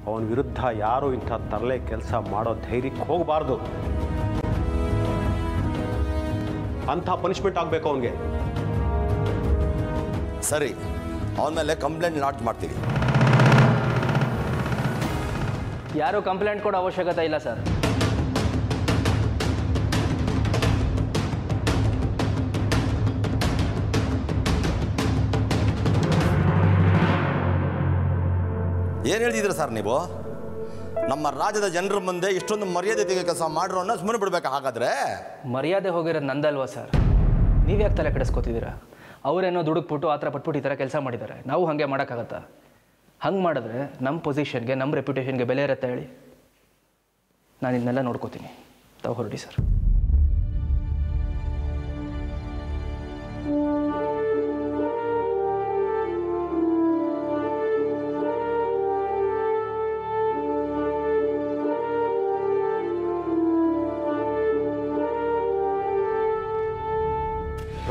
ಅವನ ವಿರುದ್ಧ ಯಾರೂ ಇಂಥ ತರಲೆ ಕೆಲಸ ಮಾಡೋ ಧೈರ್ಯಕ್ಕೆ ಹೋಗಬಾರ್ದು. ಅಂಥ ಪನಿಷ್ಮೆಂಟ್ ಆಗಬೇಕು ಅವನಿಗೆ. ಸರಿ, ಅವನ ಮೇಲೆ ಕಂಪ್ಲೇಂಟ್ ಲಾಡ್ಜ್ ಮಾಡ್ತೀವಿ. ಯಾರೂ ಕಂಪ್ಲೇಂಟ್ ಕೊಡೋ ಅವಶ್ಯಕತೆ ಇಲ್ಲ ಸರ್. ಏನು ಹೇಳ್ತಿದ್ದೀರ ಸರ್ ನೀವು? ನಮ್ಮ ರಾಜ್ಯದ ಜನರ ಮುಂದೆ ಇಷ್ಟೊಂದು ಮರ್ಯಾದೆ ತೆಗೆ ಕೆಲಸ ಮಾಡಿರೋನ್ನ ಸುಮ್ಮನೆ ಬಿಡ್ಬೇಕಾ? ಹಾಗಾದ್ರೆ ಮರ್ಯಾದೆ ಹೋಗಿರೋದು ನಂದಲ್ವಾ ಸರ್? ನೀವ್ಯಾಕೆ ತಲೆ ಕೆಡಿಸ್ಕೊತಿದ್ದೀರಾ? ಅವರೇನೋ ದುಡುಕ್ಬಿಟ್ಟು ಆ ಥರ ಪಟ್ಬಿಟ್ಟು ಈ ಥರ ಕೆಲಸ ಮಾಡಿದ್ದಾರೆ. ನಾವು ಹಾಗೆ ಮಾಡೋಕ್ಕಾಗತ್ತಾ? ಹಂಗೆ ಮಾಡಿದ್ರೆ ನಮ್ಮ ಪೊಸಿಷನ್ಗೆ, ನಮ್ಮ ರೆಪ್ಯುಟೇಷನ್ಗೆ ಬೆಲೆ ಇರುತ್ತೆ ಹೇಳಿ? ನಾನು ಇದನ್ನೆಲ್ಲ ನೋಡ್ಕೋತೀನಿ. ತಾವು ಹೊರಡಿ ಸರ್.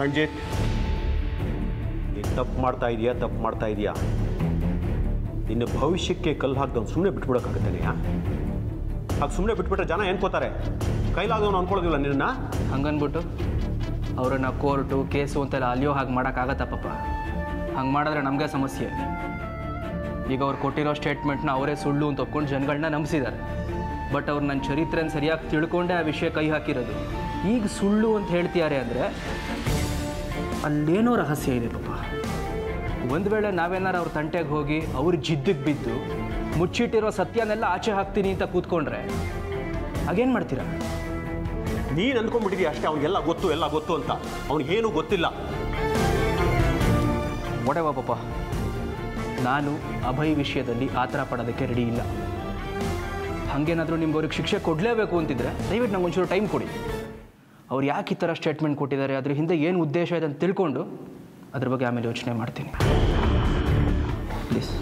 ರಂಜಿತ್, ನೀನು ತಪ್ಪು ಮಾಡ್ತಾ ಇದೆಯಾ? ನಿನ್ನ ಭವಿಷ್ಯಕ್ಕೆ ಕಲ್ಲು ಹಾಕ್ದವ್ನು ಸುಮ್ಮನೆ ಬಿಟ್ಬಿಡೋಕ್ಕಾಗತ್ತೇನೆಯಾ? ಹಾಗೆ ಸುಮ್ಮನೆ ಬಿಟ್ಬಿಟ್ರೆ ಜನ ಏನ್ಕೋತಾರೆ? ಕೈಲಾದವನು ಅನ್ಕೊಳ್ಳೋದಿಲ್ಲ ನಿನ್ನ. ಹಂಗನ್ಬಿಟ್ಟು ಅವರನ್ನು ಕೋರ್ಟು ಕೇಸು ಅಂತೆಲ್ಲ ಅಲ್ಲಿಯೋ ಹಾಗೆ ಮಾಡೋಕ್ಕಾಗತ್ತಾ ಪಾಪ? ಹಂಗೆ ಮಾಡಿದ್ರೆ ನಮಗೆ ಸಮಸ್ಯೆ. ಈಗ ಅವ್ರು ಕೊಟ್ಟಿರೋ ಸ್ಟೇಟ್ಮೆಂಟ್ನ ಅವರೇ ಸುಳ್ಳು ಅಂತ ಒಪ್ಕೊಂಡು ಜನಗಳನ್ನ ನಂಬಿಸಿದ್ದಾರೆ. ಬಟ್ ಅವ್ರು ನನ್ನ ಚರಿತ್ರೆನ ಸರಿಯಾಗಿ ತಿಳ್ಕೊಂಡೇ ಆ ವಿಷಯ ಕೈ ಹಾಕಿರೋದು. ಈಗ ಸುಳ್ಳು ಅಂತ ಹೇಳ್ತಿದ್ದಾರೆ ಅಂದರೆ ಅಲ್ಲೇನೋ ರಹಸ್ಯ ಇದೆ ಪಾಪ. ಒಂದು ವೇಳೆ ನಾವೇನಾರು ಅವ್ರ ತಂಟೆಗೆ ಹೋಗಿ ಅವ್ರ ಜಿದ್ದಿಗೆ ಬಿದ್ದು ಮುಚ್ಚಿಟ್ಟಿರೋ ಸತ್ಯನೆಲ್ಲ ಆಚೆ ಹಾಕ್ತೀನಿ ಅಂತ ಕೂತ್ಕೊಂಡ್ರೆ ಹಾಗೇನು ಮಾಡ್ತೀರಾ? ನೀನು ಅಂದ್ಕೊಂಡ್ಬಿಟ್ಟಿದ್ದೀಯ ಅಷ್ಟೇ, ಅವ್ನಿಗೆಲ್ಲ ಗೊತ್ತು ಅಂತ. ಅವ್ನಿಗೇನು ಗೊತ್ತಿಲ್ಲ. ಒಡೆವ ಪಾಪ, ನಾನು ಅಭಯ್ ವಿಷಯದಲ್ಲಿ ಆ ಥರ ಪಡೋದಕ್ಕೆ ರೆಡಿ ಇಲ್ಲ. ಹಾಗೇನಾದರೂ ನಿಮ್ಗೆ ಅವ್ರಿಗೆ ಶಿಕ್ಷೆ ಕೊಡಲೇಬೇಕು ಅಂತಿದ್ರೆ ದಯವಿಟ್ಟು ನಂಗೆ ಒಂಚೂರು ಟೈಮ್ ಕೊಡಿ. ಅವ್ರು ಯಾಕೆ ಈ ಥರ ಸ್ಟೇಟ್ಮೆಂಟ್ ಕೊಟ್ಟಿದ್ದಾರೆ, ಅದ್ರ ಹಿಂದೆ ಏನು ಉದ್ದೇಶ ಇದೆ ಅಂತ ತಿಳ್ಕೊಂಡು ಅದ್ರ ಬಗ್ಗೆ ಆಮೇಲೆ ಯೋಚನೆ ಮಾಡ್ತೀನಿ. ಪ್ಲೀಸ್.